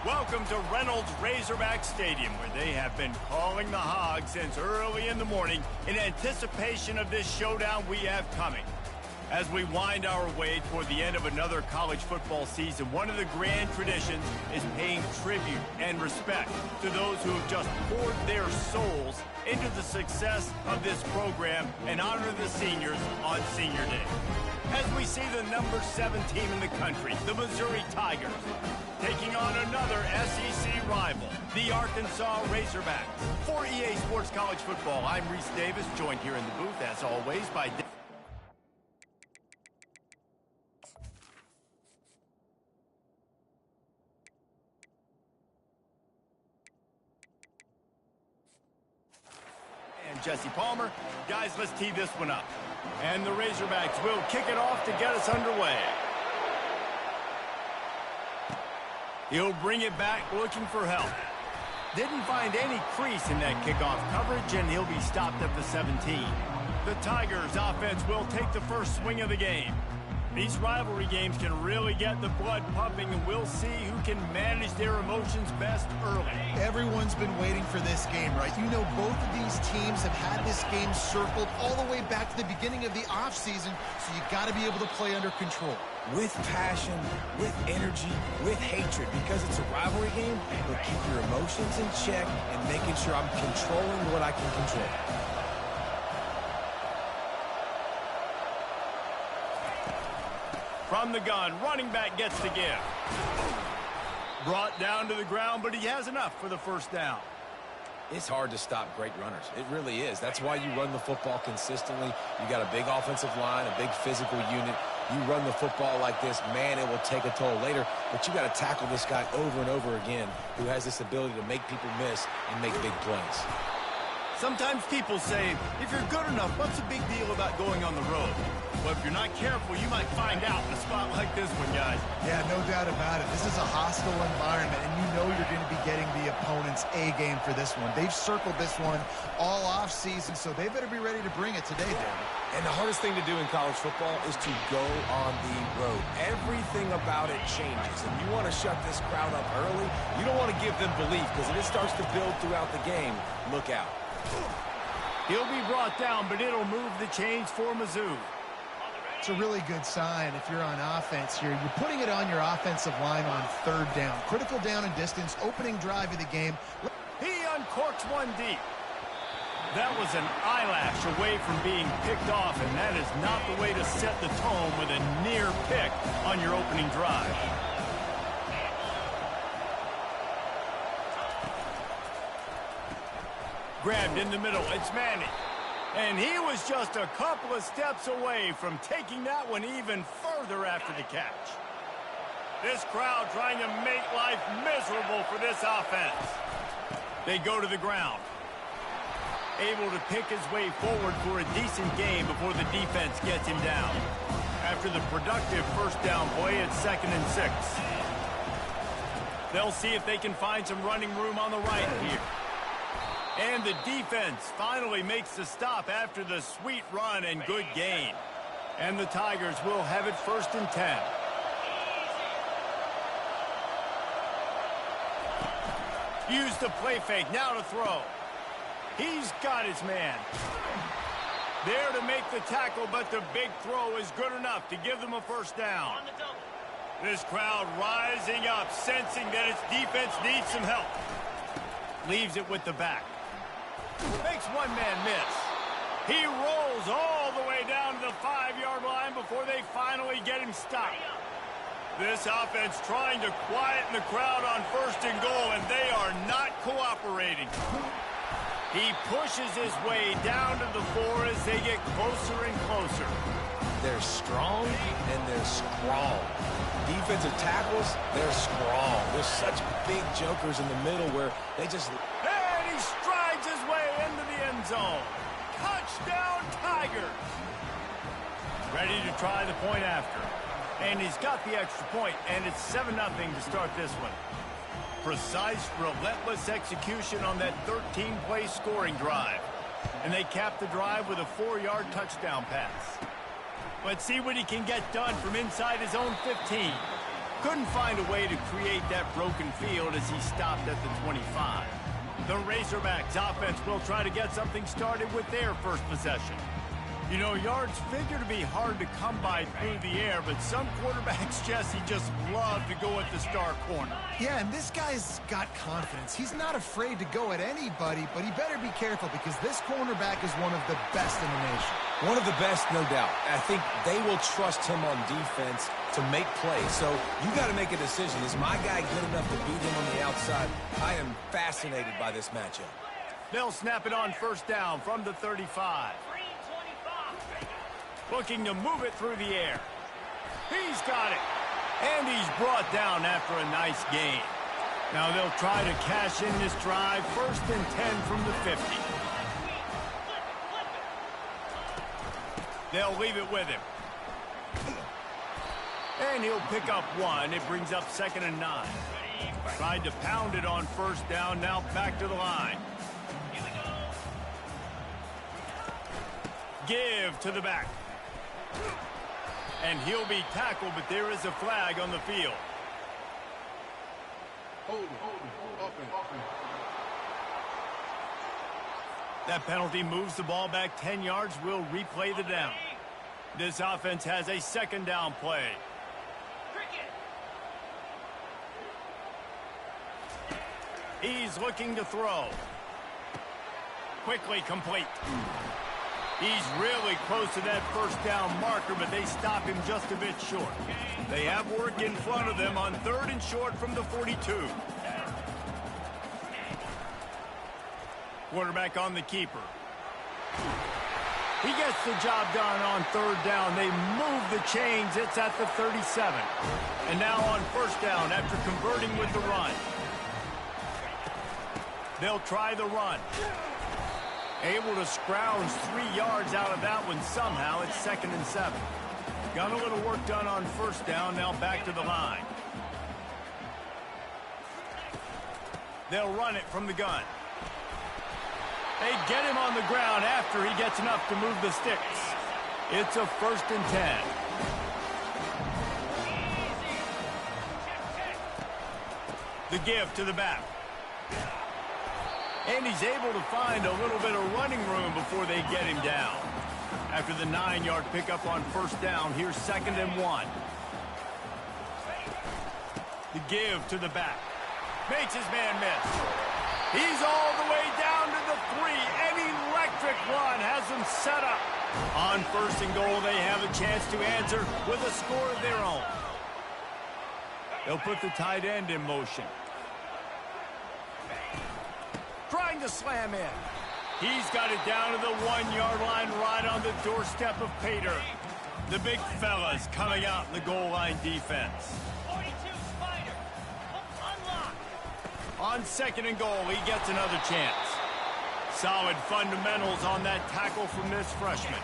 Welcome to Reynolds Razorback Stadium, where they have been calling the Hogs since early in the morning in anticipation of this showdown we have coming. As we wind our way toward the end of another college football season, one of the grand traditions is paying tribute and respect to those who have just poured their souls into the success of this program and honor the seniors on Senior Day. As we see the number 7 team in the country, the Missouri Tigers, taking on another SEC rival, the Arkansas Razorbacks. For EA Sports College Football, I'm Reese Davis, joined here in the booth, as always, by... and Jesse Palmer. Guys, let's tee this one up. And the Razorbacks will kick it off to get us underway. He'll bring it back looking for help. Didn't find any crease in that kickoff coverage, and he'll be stopped at the 17. The Tigers offense will take the first swing of the game. These rivalry games can really get the blood pumping, and we'll see who can manage their emotions best early. Everyone's been waiting for this game, right? You know, both of these teams have had this game circled all the way back to the beginning of the offseason, so you got to be able to play under control. With passion, with energy, with hatred, because it's a rivalry game, but keep your emotions in check and making sure I'm controlling what I can control. From the gun, running back gets the give. Brought down to the ground, but he has enough for the first down. It's hard to stop great runners. It really is. That's why you run the football consistently. You got a big offensive line, a big physical unit. You run the football like this, man, it will take a toll later. But you got to tackle this guy over and over again who has this ability to make people miss and make big plays. Sometimes people say, if you're good enough, what's the big deal about going on the road? Well, if you're not careful, you might find out in a spot like this one, guys. Yeah, no doubt about it. This is a hostile environment, and you know you're going to be getting the opponent's A game for this one. They've circled this one all offseason, so they better be ready to bring it today, David. And the hardest thing to do in college football is to go on the road. Everything about it changes, and you want to shut this crowd up early. You don't want to give them belief, because if it starts to build throughout the game, look out. He'll be brought down, but it'll move the chains for Mizzou. It's a really good sign if you're on offense here. You're putting it on your offensive line on third down. Critical down and distance, opening drive of the game. He uncorks one deep. That was an eyelash away from being picked off, and that is not the way to set the tone with a near pick on your opening drive. Grabbed in the middle, it's Manning. And he was just a couple of steps away from taking that one even further after the catch. This crowd trying to make life miserable for this offense. They go to the ground. Able to pick his way forward for a decent game before the defense gets him down. After the productive first down play, it's 2nd and 6. They'll see if they can find some running room on the right here. And the defense finally makes the stop after the sweet run and good gain. And the Tigers will have it 1st and 10. Use the play fake, now to throw. He's got his man. There to make the tackle, but the big throw is good enough to give them a first down. This crowd rising up, sensing that its defense needs some help. Leaves it with the back. Makes one man miss. He rolls all the way down to the 5-yard line before they finally get him stopped. This offense trying to quieten the crowd on 1st and goal, and they are not cooperating. He pushes his way down to the 4 as they get closer and closer. They're strong and they're strong. Defensive tackles, they're strong. There's such big jokers in the middle where they just... And he strides his way into the end zone. Touchdown, Tigers! Ready to try the point after. And he's got the extra point, and it's 7-0 to start this one. Precise, relentless execution on that 13-play scoring drive. And they cap the drive with a 4-yard touchdown pass. Let's see what he can get done from inside his own 15. Couldn't find a way to create that broken field as he stopped at the 25. The Razorbacks offense will try to get something started with their first possession. You know, yards figure to be hard to come by through the air, but some quarterbacks, Jesse, just love to go at the star corner. Yeah, and this guy's got confidence. He's not afraid to go at anybody, but he better be careful because this cornerback is one of the best in the nation. One of the best, no doubt. I think they will trust him on defense to make plays. So you got to make a decision. Is my guy good enough to beat him on the outside? I am fascinated by this matchup. They'll snap it on first down from the 35. Looking to move it through the air. He's got it. And he's brought down after a nice gain. Now they'll try to cash in this drive. 1st and 10 from the 50. They'll leave it with him. And he'll pick up 1. It brings up 2nd and 9. Tried to pound it on first down. Now back to the line. Give to the back. And he'll be tackled, but there is a flag on the field. That penalty moves the ball back 10 yards. We'll replay the down. This offense has a 2nd down play. He's looking to throw. Quickly complete. He's really close to that first down marker, but they stop him just a bit short. They have work in front of them on 3rd and short from the 42. Quarterback on the keeper. He gets the job done on 3rd down. They move the chains. It's at the 37. And now on first down after converting with the run. They'll try the run. Able to scrounge 3 yards out of that one somehow. It's 2nd and 7. Got a little work done on first down. Now back to the line. They'll run it from the gun. They get him on the ground after he gets enough to move the sticks. It's a 1st and 10. The give to the back. And he's able to find a little bit of running room before they get him down. After the 9-yard pickup on first down, here's 2nd and 1. The give to the back. Makes his man miss. He's all the way down to the 3. An electric run has them set up. On 1st and goal, they have a chance to answer with a score of their own. They'll put the tight end in motion. Trying to slam in. He's got it down to the 1-yard line right on the doorstep of Pater. The big fellas coming out in the goal line defense. On 2nd and goal, he gets another chance. Solid fundamentals on that tackle from this freshman.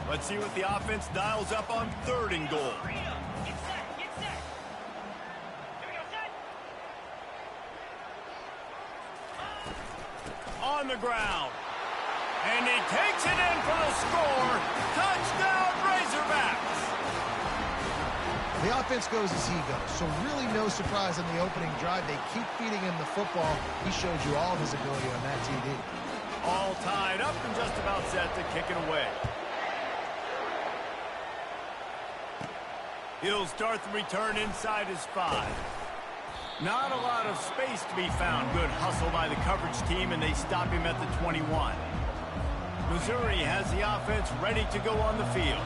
Let's see what the offense dials up on 3rd and goal. On the ground. And he takes it in for the score. Touchdown, Razorbacks. The offense goes as he goes, so really no surprise on the opening drive. They keep feeding him the football. He showed you all of his ability on that TD. All tied up and just about set to kick it away. He'll start the return inside his 5. Not a lot of space to be found. Good hustle by the coverage team, and they stop him at the 21. Missouri has the offense ready to go on the field.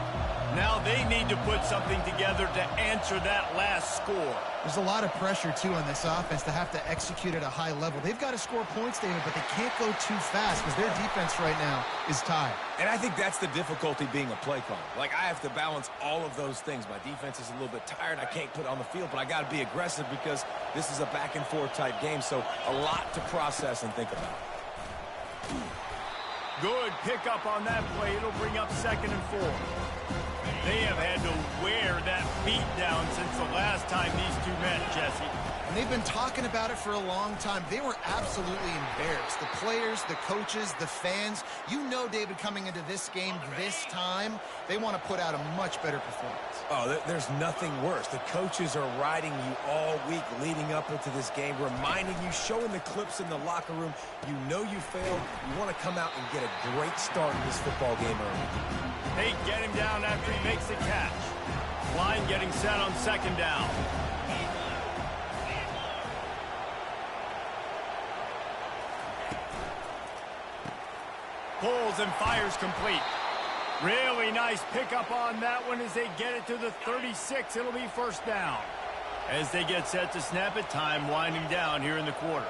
Now they need to put something together to answer that last score. There's a lot of pressure, too, on this offense to have to execute at a high level. They've got to score points, David, but they can't go too fast because their defense right now is tired. And I think that's the difficulty being a play caller. Like, I have to balance all of those things. My defense is a little bit tired. I can't put it on the field, but I got to be aggressive because this is a back-and-forth type game, so a lot to process and think about. Good pickup on that play. It'll bring up 2nd and 4. They have had to wear that beat down since the last time these two met, Jesse. And they've been talking about it for a long time. They were absolutely embarrassed. The players, the coaches, the fans. You know, David, coming into this game this time, they want to put out a much better performance. Oh, there's nothing worse. The coaches are riding you all week leading up into this game, reminding you, showing the clips in the locker room. You know you failed. You want to come out and get a great start in this football game early. They get him down after he makes the catch. Line getting set on 2nd down. Pulls and fires complete. Really nice pickup on that one as they get it to the 36. It'll be 1st down. As they get set to snap it, time winding down here in the quarter.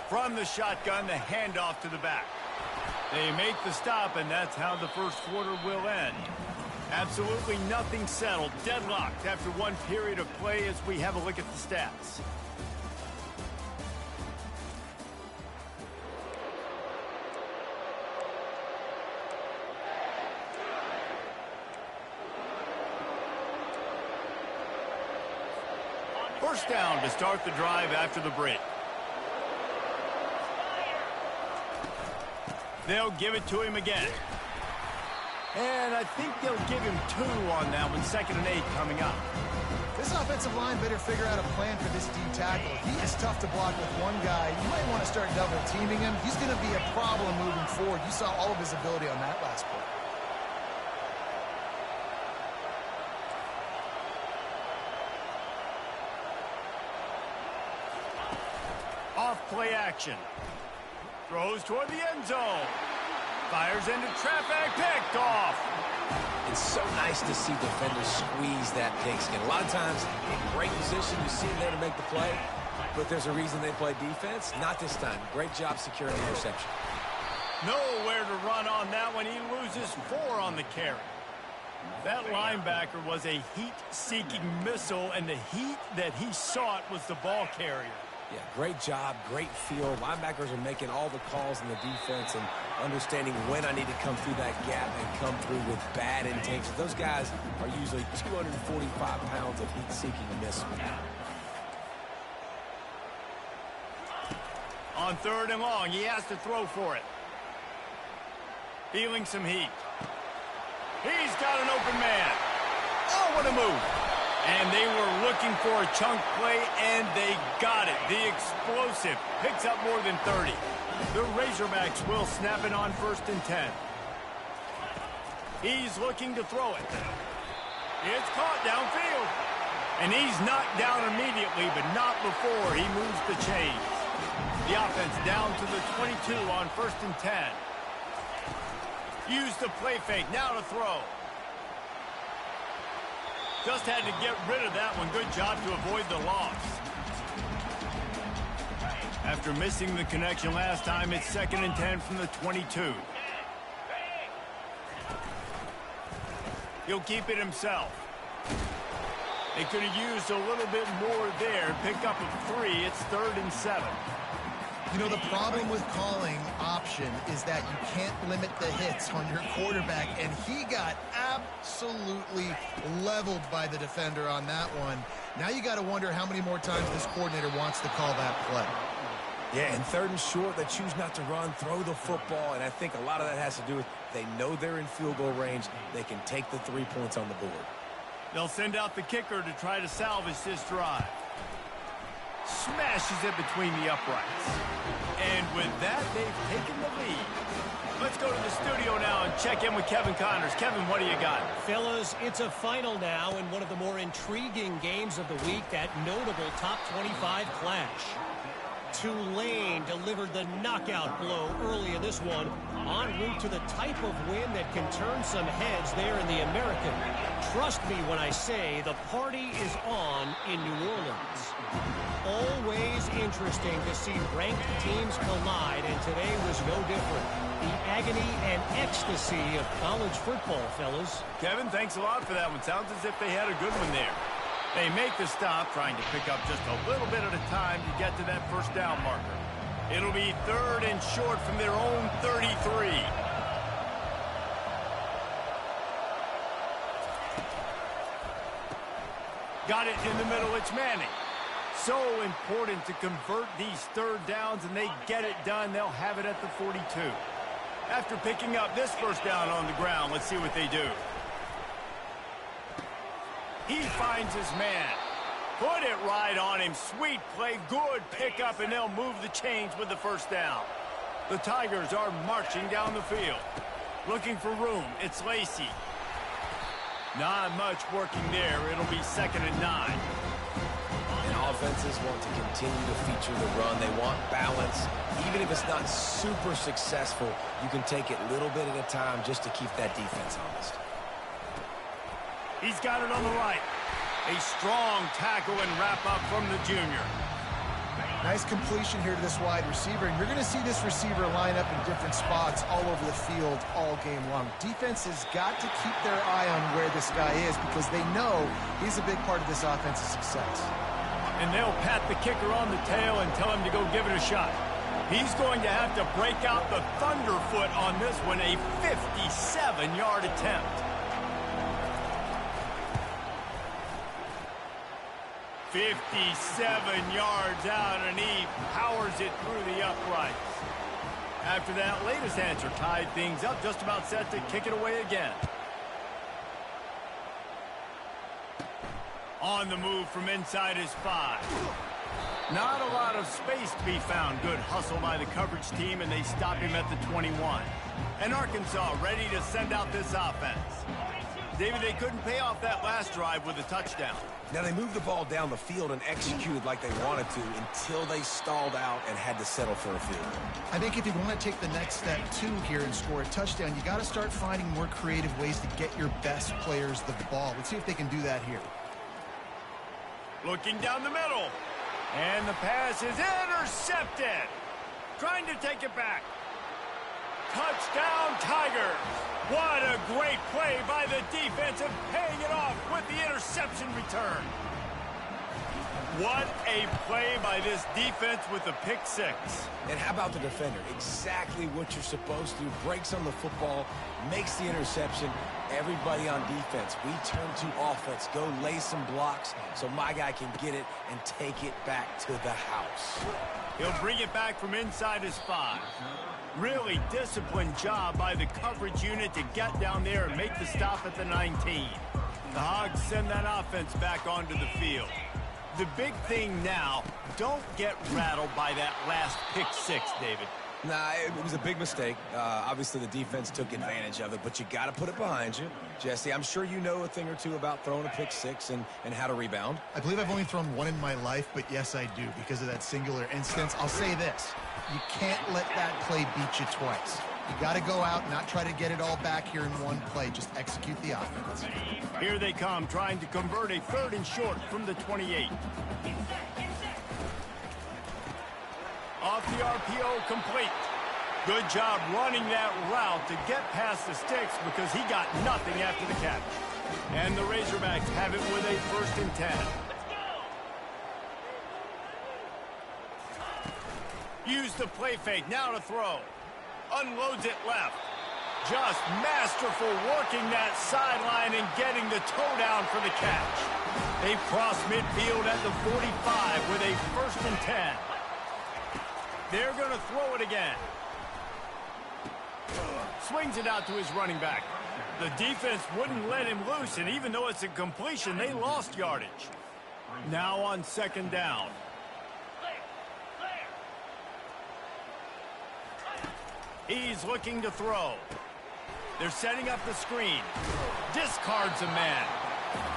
From the shotgun, the handoff to the back. They make the stop, and that's how the first quarter will end. Absolutely nothing settled. Deadlocked after one period of play as we have a look at the stats. First down to start the drive after the break. They'll give it to him again. And I think they'll give him 2 on that one. 2nd and 8 coming up. This offensive line better figure out a plan for this D tackle. He is tough to block with one guy. You might want to start double teaming him. He's going to be a problem moving forward. You saw all of his ability on that last play. Off play action. Throws toward the end zone. Fires into traffic. Picked off. It's so nice to see defenders squeeze that pigskin. A lot of times, in great position, you see them there to make the play, but there's a reason they play defense. Not this time. Great job securing the interception. Nowhere to run on that one. He loses 4 on the carry. That linebacker was a heat-seeking missile, and the heat that he sought was the ball carrier. Yeah, great job, great feel. Linebackers are making all the calls in the defense and understanding when I need to come through that gap and come through with bad intentions. Those guys are usually 245 pounds of heat-seeking missile. On 3rd and long, he has to throw for it. Feeling some heat. He's got an open man. Oh, what a move. And they were looking for a chunk play, and they got it. The explosive picks up more than 30. The Razorbacks will snap it on 1st and 10. He's looking to throw it. It's caught downfield. And he's knocked down immediately, but not before he moves the chains. The offense down to the 22 on 1st and 10. Use the play fake, now to throw. Just had to get rid of that one. Good job to avoid the loss. After missing the connection last time, it's 2nd and 10 from the 22. He'll keep it himself. They could have used a little bit more there. Pick up a 3. It's 3rd and 7. You know, the problem with calling option is that you can't limit the hits on your quarterback, and he got absolutely leveled by the defender on that one. Now you got to wonder how many more times this coordinator wants to call that play. Yeah, and 3rd and short, they choose not to run, throw the football, and I think a lot of that has to do with they know they're in field goal range. They can take the 3 points on the board. They'll send out the kicker to try to salvage this drive. Smashes it between the uprights. And with that, they've taken the lead. Let's go to the studio now and check in with Kevin Connors. Kevin, what do you got? Fellas, it's a final now in one of the more intriguing games of the week, that notable top 25 clash. Tulane delivered the knockout blow early in this one, en route to the type of win that can turn some heads there in the American. Trust me when I say the party is on in New Orleans. Always interesting to see ranked teams collide, and today was no different. The agony and ecstasy of college football, fellas. Kevin, thanks a lot for that one. Sounds as if they had a good one there. They make the stop, trying to pick up just a little bit at a time to get to that first down marker. It'll be 3rd and short from their own 33. Got it in the middle. It's Manning. So important to convert these 3rd downs, and they get it done. They'll have it at the 42. After picking up this first down on the ground, let's see what they do. He finds his man. Put it right on him. Sweet play. Good pickup, and they'll move the chains with the first down. The Tigers are marching down the field. Looking for room. It's Lacey. Not much working there. It'll be 2nd and 9. And offenses want to continue to feature the run. They want balance. Even if it's not super successful, you can take it little bit at a time just to keep that defense honest. He's got it on the right. A strong tackle and wrap up from the junior. Nice completion here to this wide receiver, and you're going to see this receiver line up in different spots all over the field all game long. Defense has got to keep their eye on where this guy is because they know he's a big part of this offense's success. And they'll pat the kicker on the tail and tell him to go give it a shot. He's going to have to break out the thunderfoot on this one, a 57-yard attempt. 57 yards out, and he powers it through the uprights. After that latest answer tied things up, just about set to kick it away again. On the move from inside his 5. Not a lot of space to be found. Good hustle by the coverage team, and they stop him at the 21. And Arkansas ready to send out this offense. David, they couldn't pay off that last drive with a touchdown. Now, they moved the ball down the field and executed like they wanted to until they stalled out and had to settle for a field goal. I think if you want to take the next step, too, here and score a touchdown, you got to start finding more creative ways to get your best players the ball. Let's see if they can do that here. Looking down the middle. And the pass is intercepted. Trying to take it back. Touchdown, Tigers. What a great play by the defense and paying it off with the interception return. What a play by this defense with the pick 6. And how about the defender? Exactly what you're supposed to. Breaks on the football, makes the interception. Everybody on defense, we turn to offense. Go lay some blocks so my guy can get it and take it back to the house. He'll bring it back from inside his 5. Really disciplined job by the coverage unit to get down there and make the stop at the 19. The Hogs send that offense back onto the field. The big thing now, don't get rattled by that last pick 6, David. Nah, it was a big mistake. Obviously, the defense took advantage of it, but you got to put it behind you. Jesse, I'm sure you know a thing or two about throwing a pick 6 and how to rebound. I believe I've only thrown one in my life, but yes, I do because of that singular instance. I'll say this. You can't let that play beat you twice. You got to go out, not try to get it all back here in one play. Just execute the offense. Here they come, trying to convert a 3rd and short from the 28. Off the RPO, complete. Good job running that route to get past the sticks because he got nothing after the catch. And the Razorbacks have it with a 1st and 10. Use the play fake, now to throw. Unloads it left. Just masterful working that sideline and getting the toe down for the catch. They cross midfield at the 45 with a 1st and 10. They're going to throw it again. Swings it out to his running back. The defense wouldn't let him loose, and even though it's a completion, they lost yardage. Now on 2nd down. He's looking to throw. They're setting up the screen. Discards a man.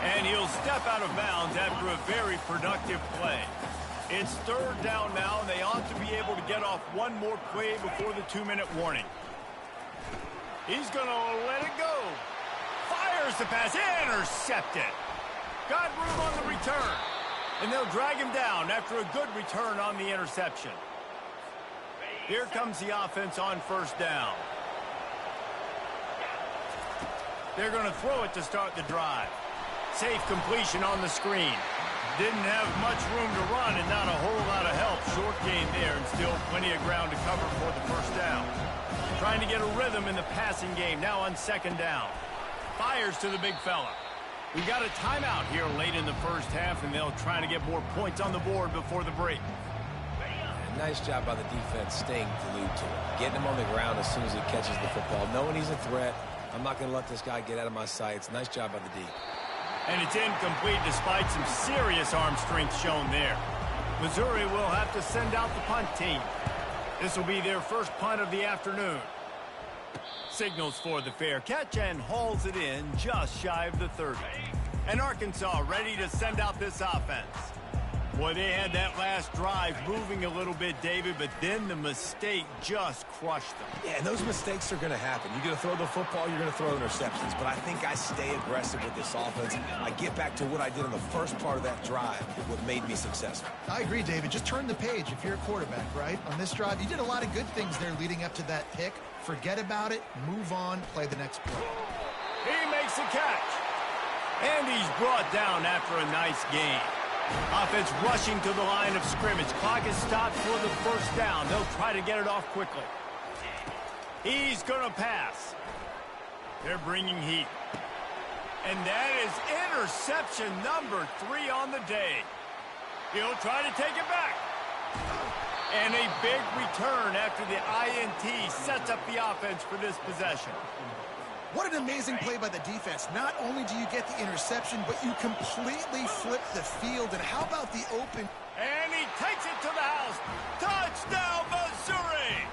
And he'll step out of bounds after a very productive play. It's 3rd down now, and they ought to be able to get off one more play before the 2-minute warning. He's going to let it go. Fires the pass. Intercepted. Got room on the return. And they'll drag him down after a good return on the interception. Here comes the offense on 1st down. They're going to throw it to start the drive. Safe completion on the screen. Didn't have much room to run and not a whole lot of help. Short gain there and still plenty of ground to cover for the first down. Trying to get a rhythm in the passing game now on second down. Fires to the big fella. We got a timeout here late in the first half, and they'll try to get more points on the board before the break. And nice job by the defense staying glued to it. Getting him on the ground as soon as he catches the football. Knowing he's a threat. I'm not going to let this guy get out of my sights. Nice job by the D. And it's incomplete despite some serious arm strength shown there. Missouri will have to send out the punt team. This will be their first punt of the afternoon. Signals for the fair catch and hauls it in just shy of the 30. And Arkansas ready to send out this offense. Boy, they had that last drive moving a little bit, David, but then the mistake just crushed them. Yeah, and those mistakes are going to happen. You're going to throw the football, you're going to throw interceptions. But I think I stay aggressive with this offense. I get back to what I did in the first part of that drive, what made me successful. I agree, David. Just turn the page if you're a quarterback, right? On this drive, you did a lot of good things there leading up to that pick. Forget about it, move on, play the next play. He makes a catch. And he's brought down after a nice gain. Offense rushing to the line of scrimmage. Clock is stopped for the first down. They'll try to get it off quickly. He's going to pass. They're bringing heat. And that is interception number 3 on the day. He'll try to take it back. And a big return after the INT sets up the offense for this possession. What an amazing play by the defense. Not only do you get the interception, but you completely flip the field. And how about the open? And he takes it to the house. Touchdown, Missouri!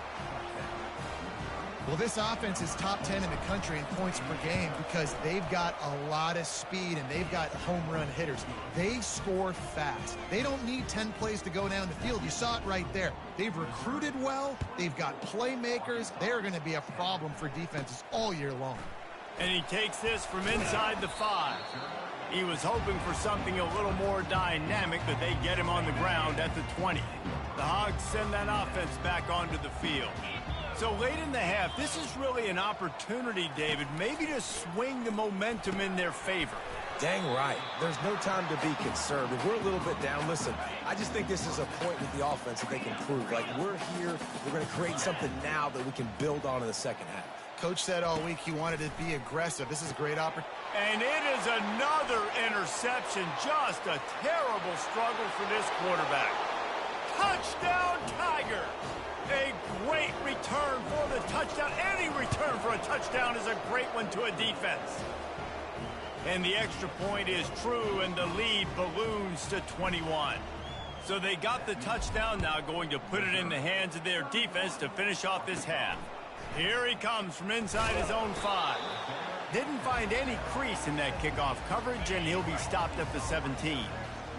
Well, this offense is top 10 in the country in points per game because they've got a lot of speed and they've got home run hitters. They score fast. They don't need 10 plays to go down the field. You saw it right there. They've recruited well. They've got playmakers. They're going to be a problem for defenses all year long. And he takes this from inside the 5. He was hoping for something a little more dynamic, but they get him on the ground at the 20. The Hogs send that offense back onto the field. So late in the half, this is really an opportunity, David, maybe to swing the momentum in their favor. Dang right. There's no time to be concerned. If we're a little bit down, listen, I just think this is a point with the offense that they can prove. Like, we're here, we're going to create something now that we can build on in the second half. Coach said all week he wanted to be aggressive. This is a great opportunity. And it is another interception. Just a terrible struggle for this quarterback. Touchdown, Tiger! A great return for the touchdown. Any return for a touchdown is a great one to a defense. And the extra point is true, and the lead balloons to 21. So they got the touchdown, now going to put it in the hands of their defense to finish off this half. Here he comes from inside his own 5. Didn't find any crease in that kickoff coverage, and he'll be stopped at the 17.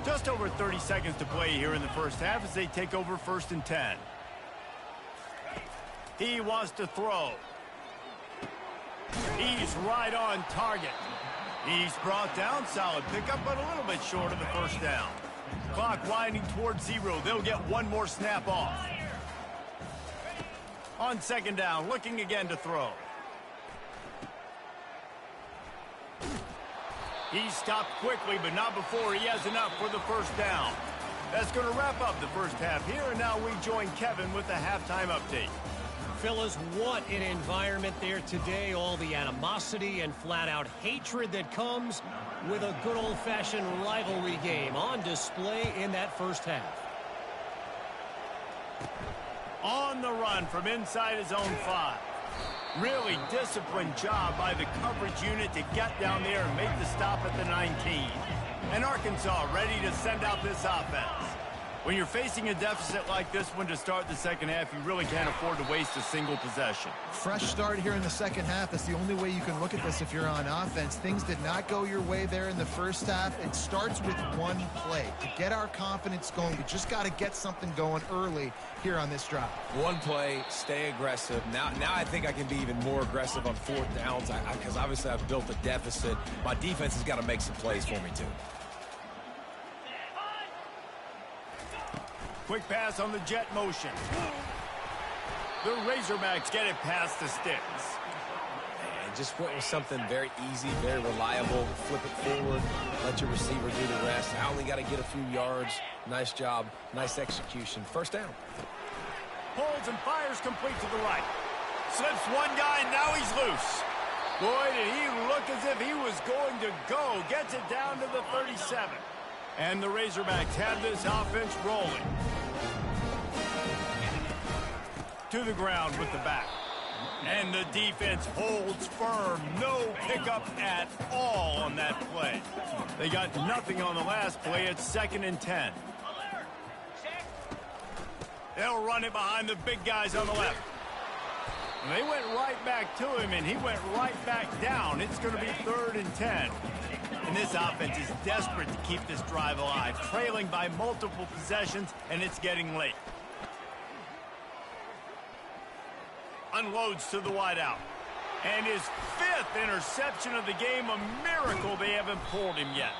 Just over 30 seconds to play here in the first half as they take over 1st and 10. He wants to throw. He's right on target. He's brought down, solid pickup, but a little bit short of the first down. Clock winding towards 0. They'll get one more snap off. On second down, looking again to throw. He's stopped quickly, but not before he has enough for the first down. That's going to wrap up the first half here, and now we join Kevin with the halftime update. Fellas, what an environment there today. All the animosity and flat-out hatred that comes with a good old-fashioned rivalry game on display in that first half. On the run from inside his own 5. Really disciplined job by the coverage unit to get down there and make the stop at the 19. And Arkansas ready to send out this offense. When you're facing a deficit like this one to start the second half, you really can't afford to waste a single possession. Fresh start here in the second half. That's the only way you can look at this if you're on offense. Things did not go your way there in the first half. It starts with one play. To get our confidence going, we just got to get something going early here on this drive. One play, stay aggressive. Now I think I can be even more aggressive on 4th downs because obviously I've built a deficit. My defense has got to make some plays for me too. Quick pass on the jet motion. The Razorbacks get it past the sticks. And Just went with something very easy, very reliable. Flip it forward, let your receiver do the rest. I only got to get a few yards. Nice job, nice execution. First down. Pulls and fires complete to the right. Slips one guy, and now he's loose. Boy, did he look as if he was going to go. Gets it down to the 37. And the Razorbacks have this offense rolling. To the ground with the back. And the defense holds firm. No pickup at all on that play. They got nothing on the last play. It's 2nd and 10. They'll run it behind the big guys on the left. And they went right back to him, and he went right back down. It's going to be 3rd and 10. And this offense is desperate to keep this drive alive, trailing by multiple possessions, and it's getting late. Unloads to the wideout. And his 5th interception of the game, a miracle they haven't pulled him yet.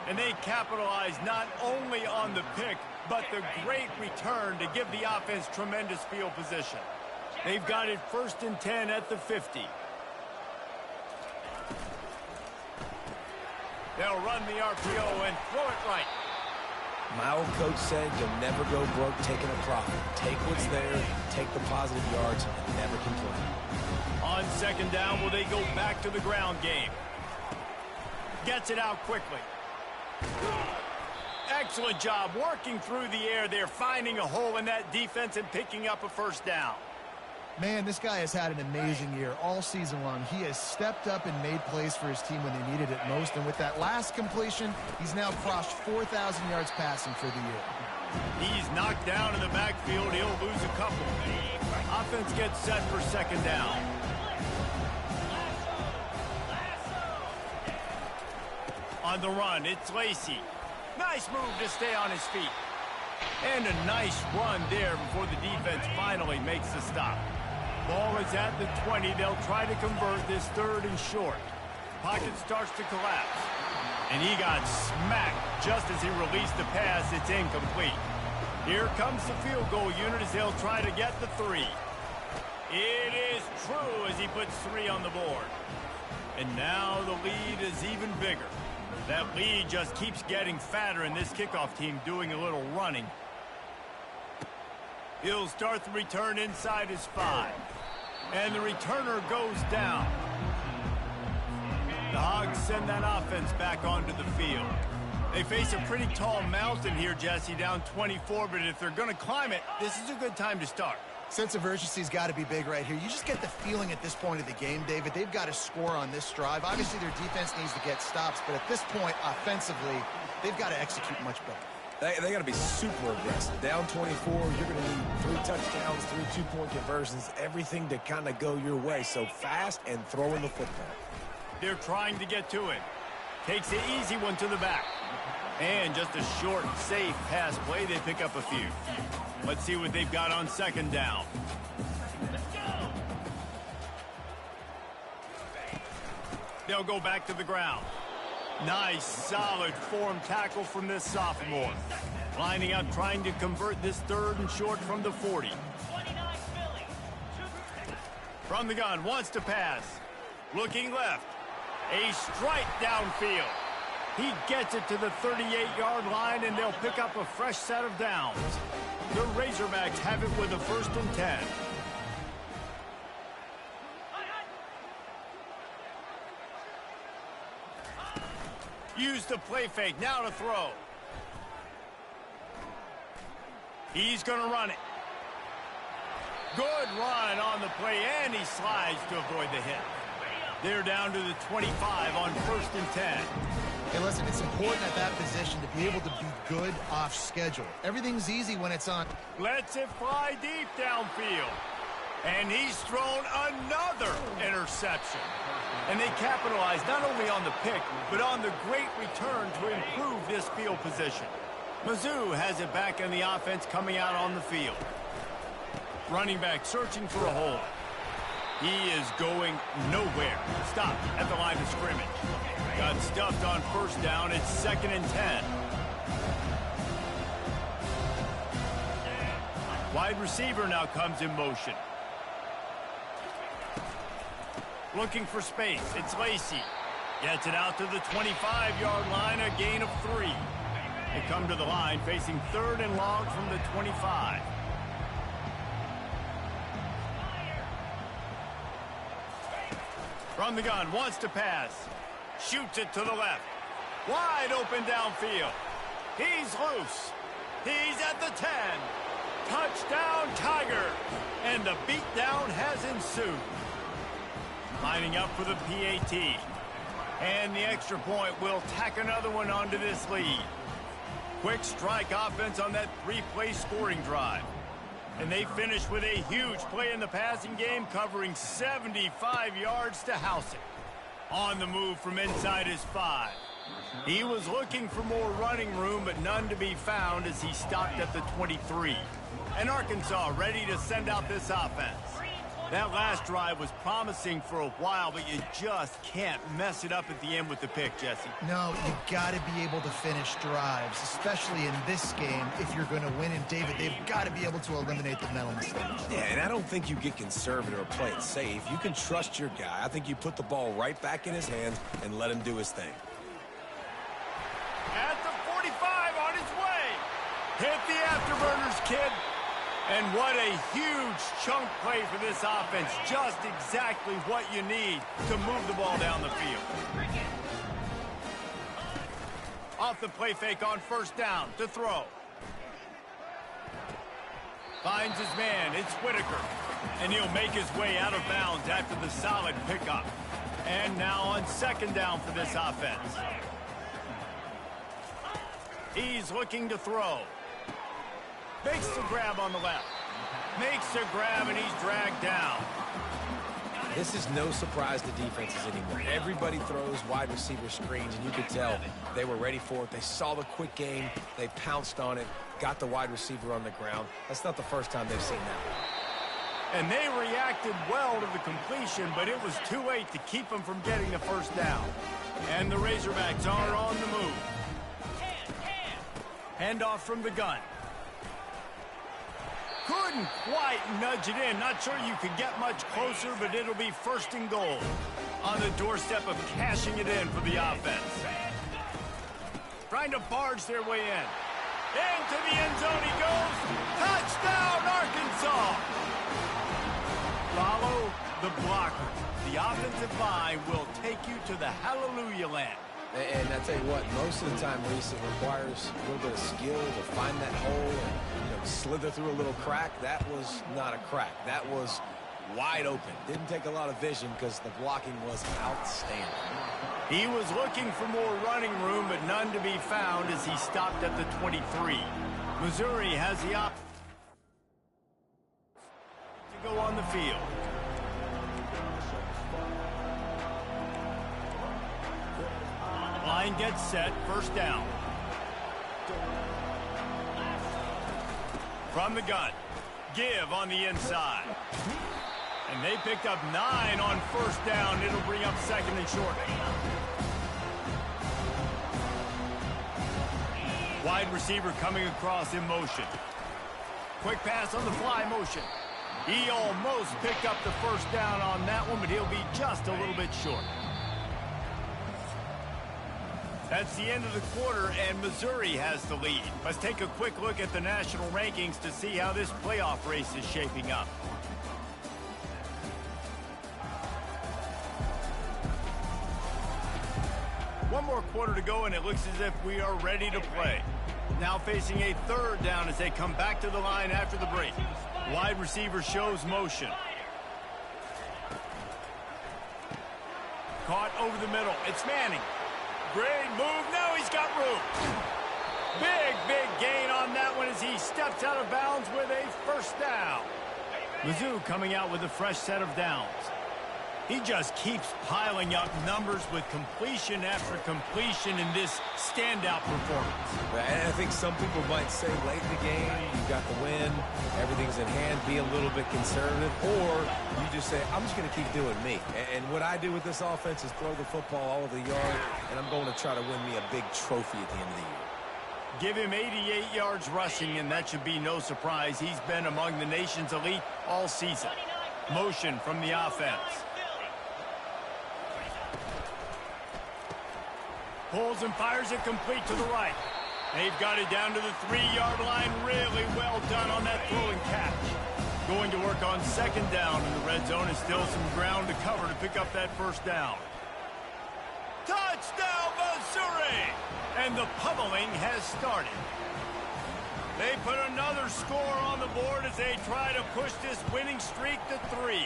And they capitalize not only on the pick, but the great return to give the offense tremendous field position. They've got it 1st and 10 at the 50. They'll run the RPO and throw it right. My old coach said you'll never go broke taking a profit. Take what's there, take the positive yards, and never complain. On 2nd down, will they go back to the ground game? Gets it out quickly. Excellent job working through the air there, finding a hole in that defense and picking up a 1st down. Man, this guy has had an amazing year all season long. He has stepped up and made plays for his team when they needed it most. And with that last completion, he's now crossed 4,000 yards passing for the year. He's knocked down in the backfield. He'll lose a couple. Offense gets set for 2nd down. On the run, it's Lacey. Nice move to stay on his feet. And a nice run there before the defense finally makes the stop. Ball is at the 20. They'll try to convert this 3rd and short. Pocket starts to collapse. And he got smacked just as he released the pass. It's incomplete. Here comes the field goal unit as they'll try to get the 3. It is true as he puts 3 on the board. And now the lead is even bigger. That lead just keeps getting fatter, and this kickoff team doing a little running. He'll start the return inside his 5. And the returner goes down. The Hogs send that offense back onto the field. They face a pretty tall mountain here, Jesse, down 24, but if they're going to climb it, this is a good time to start. Sense of urgency's got to be big right here. You just get the feeling at this point of the game, David, they've got to score on this drive. Obviously, their defense needs to get stops, but at this point, offensively, they've got to execute much better. They got to be super aggressive. Down 24, you're going to need 3 touchdowns, 3 two-point conversions, everything to kind of go your way. So fast and throwing the football. They're trying to get to it. Takes the easy one to the back. And just a short, safe pass play. They pick up a few. Let's see what they've got on 2nd down. They'll go back to the ground. Nice, solid form tackle from this sophomore. Lining up, trying to convert this 3rd and short from the 40. From the gun, wants to pass. Looking left. A strike downfield. He gets it to the 38-yard line, and they'll pick up a fresh set of downs. The Razorbacks have it with a 1st and 10. Use the play fake, now to throw. He's going to run it. Good run on the play, and he slides to avoid the hit. They're down to the 25 on 1st and 10. Hey, listen, it's important at that position to be able to be good off schedule. Everything's easy when it's on. Lets it fly deep downfield. And he's thrown another interception. And they capitalize not only on the pick, but on the great return to improve this field position. Mizzou has it back in the offense coming out on the field. Running back searching for a hole. He is going nowhere. Stop at the line of scrimmage. Got stuffed on 1st down. It's 2nd and 10. Wide receiver now comes in motion. Looking for space. It's Lacey. Gets it out to the 25-yard line, a gain of 3. They come to the line facing 3rd and long from the 25. From the gun, wants to pass. Shoots it to the left. Wide open downfield. He's loose. He's at the 10. Touchdown, Tigers. And the beatdown has ensued. Lining up for the PAT. And the extra point will tack another one onto this lead. Quick strike offense on that 3-play scoring drive. And they finish with a huge play in the passing game, covering 75 yards to house it. On the move from inside his 5. He was looking for more running room, but none to be found as he stopped at the 23. And Arkansas ready to send out this offense. That last drive was promising for a while, but you just can't mess it up at the end with the pick, Jesse. No, you got to be able to finish drives, especially in this game if you're going to win. And, David, they've got to be able to eliminate the mental mistakes. Yeah, and I don't think you get conservative or play it safe. You can trust your guy. I think you put the ball right back in his hands and let him do his thing. At the 45 on his way. Hit the afterburners, kid. And what a huge chunk play for this offense. Just exactly what you need to move the ball down the field. Off the play fake on 1st down to throw. Finds his man. It's Whitaker. And he'll make his way out of bounds after the solid pickup. And now on 2nd down for this offense. He's looking to throw. Makes the grab on the left. Makes a grab, and he's dragged down. This is no surprise to defenses anymore. Everybody throws wide receiver screens, and you could tell they were ready for it. They saw the quick game. They pounced on it, got the wide receiver on the ground. That's not the first time they've seen that. And they reacted well to the completion, but it was too late to keep them from getting the 1st down. And the Razorbacks are on the move. Handoff from the gun. Couldn't quite nudge it in. Not sure you could get much closer, but it'll be 1st and goal. On the doorstep of cashing it in for the offense. Trying to barge their way in. Into the end zone he goes. Touchdown, Arkansas! Follow the blockers. The offensive line will take you to the hallelujah land. And I tell you what, most of the time, Reese, it requires a little bit of skill to find that hole and slither through a little crack. That was not a crack. That was wide open. Didn't take a lot of vision because the blocking was outstanding. He was looking for more running room, but none to be found as he stopped at the 23. Missouri has the option to go on the field. Line gets set, 1st down. From the gun, give on the inside. And they picked up 9 on 1st down. It'll bring up 2nd and short. Wide receiver coming across in motion. Quick pass on the fly motion. He almost picked up the 1st down on that one, but he'll be just a little bit short. That's the end of the quarter, and Missouri has the lead. Let's take a quick look at the national rankings to see how this playoff race is shaping up. One more quarter to go, and it looks as if we are ready to play. Now facing a 3rd down as they come back to the line after the break. Wide receiver shows motion. Caught over the middle. It's Manning. Great move. Now he's got room. Big gain on that one as he steps out of bounds with a 1st down. Mizzou coming out with a fresh set of downs. He just keeps piling up numbers with completion after completion in this standout performance. And I think some people might say late in the game, you got the win, everything's in hand, be a little bit conservative, or you just say, I'm just going to keep doing me. And what I do with this offense is throw the football all over the yard, and I'm going to try to win me a big trophy at the end of the year. Give him 88 yards rushing, and that should be no surprise. He's been among the nation's elite all season. Motion from the offense. Pulls and fires it complete to the right. They've got it down to the 3-yard line. Really well done on that throw and catch. Going to work on second down in the red zone, and still some ground to cover to pick up that first down. Touchdown, Missouri! And the pummeling has started. They put another score on the board as they try to push this winning streak to 3.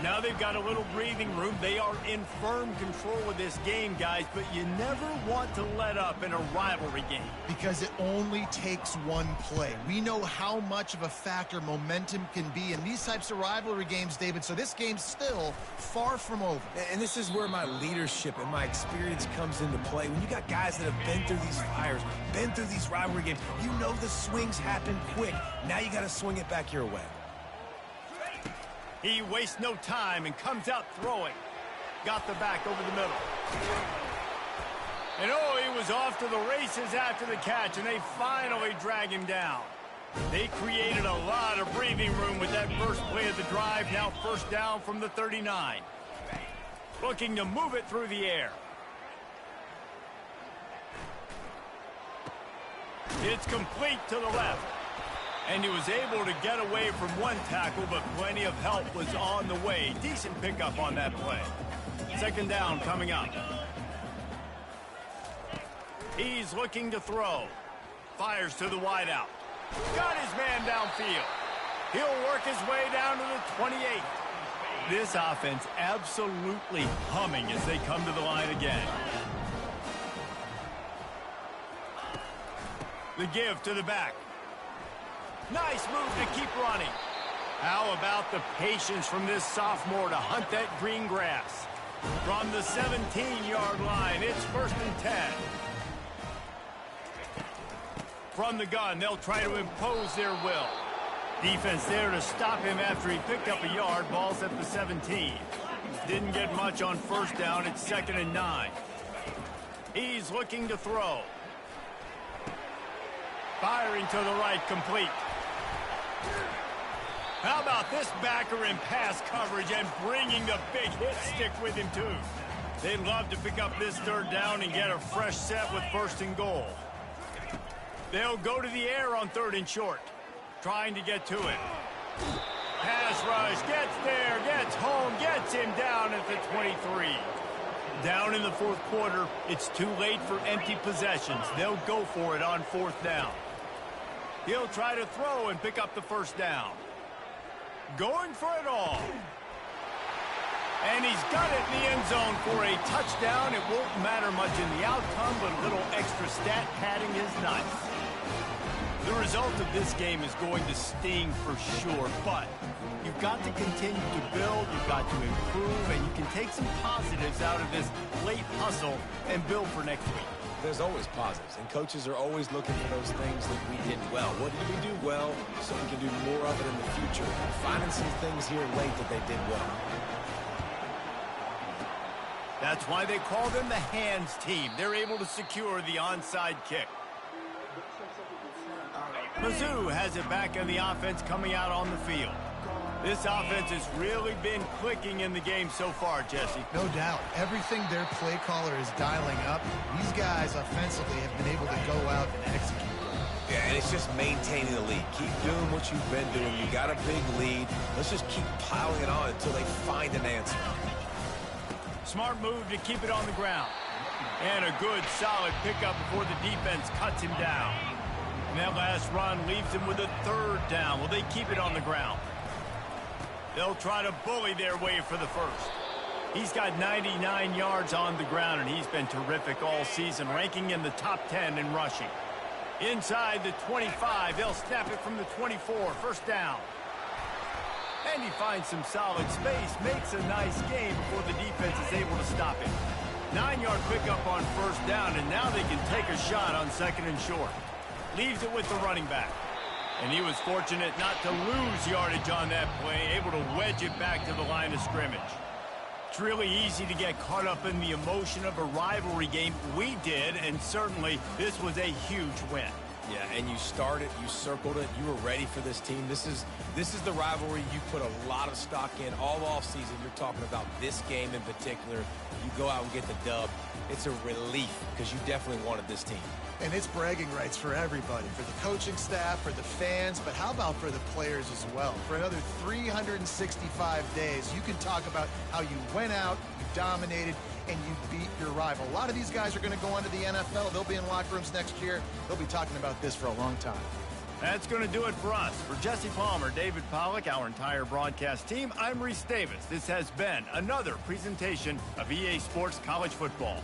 Now they've got a little breathing room. They are in firm control of this game, guys, but you never want to let up in a rivalry game. Because it only takes one play. We know how much of a factor momentum can be in these types of rivalry games, David, so this game's still far from over. And this is where my leadership and my experience comes into play. When you got guys that have been through these fires, been through these rivalry games, you know the swings happen quick. Now you got to swing it back your way. He wastes no time and comes out throwing. Got the back over the middle. And oh, he was off to the races after the catch, and they finally drag him down. They created a lot of breathing room with that first play of the drive. Now first down from the 39. Looking to move it through the air. It's complete to the left. And he was able to get away from one tackle, but plenty of help was on the way. Decent pickup on that play. Second down coming up. He's looking to throw. Fires to the wideout. Got his man downfield. He'll work his way down to the 28. This offense absolutely humming as they come to the line again. The give to the back. Nice move to keep running. How about the patience from this sophomore to hunt that green grass? From the 17-yard line, it's first and 10. From the gun, they'll try to impose their will. Defense there to stop him after he picked up a yard. Ball's at the 17. Didn't get much on first down. It's second and 9. He's looking to throw. Firing to the right, complete. How about this backer in pass coverage and bringing the big hit stick with him, too? They'd love to pick up this third down and get a fresh set with first and goal. They'll go to the air on third and short, trying to get to it. Pass rush, gets there, gets home, gets him down at the 23. Down in the fourth quarter, it's too late for empty possessions. They'll go for it on fourth down. He'll try to throw and pick up the first down. Going for it all. And he's got it in the end zone for a touchdown. It won't matter much in the outcome, but a little extra stat padding is nice. The result of this game is going to sting for sure, but you've got to continue to build, you've got to improve, and you can take some positives out of this late hustle and build for next week. There's always positives, and coaches are always looking for those things that we did well. What did we do well so we can do more of it in the future? Finding some things here late that they did well. That's why they call them the hands team. They're able to secure the onside kick. Mizzou has it back in the offense coming out on the field. This offense has really been clicking in the game so far, Jesse. No doubt. Everything their play caller is dialing up, these guys offensively have been able to go out and execute. Yeah, and it's just maintaining the lead. Keep doing what you've been doing. You got a big lead. Let's just keep piling it on until they find an answer. Smart move to keep it on the ground. And a good, solid pickup before the defense cuts him down. And that last run leaves him with a third down. Will they keep it on the ground? They'll try to bully their way for the first. He's got 99 yards on the ground, and he's been terrific all season, ranking in the top 10 in rushing. Inside the 25, they'll snap it from the 24, first down. And he finds some solid space, makes a nice game before the defense is able to stop him. 9-yard pickup on first down, and now they can take a shot on second and short. Leaves it with the running back. And he was fortunate not to lose yardage on that play, able to wedge it back to the line of scrimmage. It's really easy to get caught up in the emotion of a rivalry game. We did, and certainly this was a huge win. Yeah, and you started, you circled it, you were ready for this team. This is the rivalry you put a lot of stock in all offseason. You're talking about this game in particular. You go out and get the dub. It's a relief because you definitely wanted this team. And it's bragging rights for everybody, for the coaching staff, for the fans, but how about for the players as well? For another 365 days, you can talk about how you went out, you dominated, and you beat your rival. A lot of these guys are going to go on to the NFL. They'll be in locker rooms next year. They'll be talking about this for a long time. That's going to do it for us. For Jesse Palmer, David Pollack, our entire broadcast team, I'm Reese Davis. This has been another presentation of EA Sports College Football.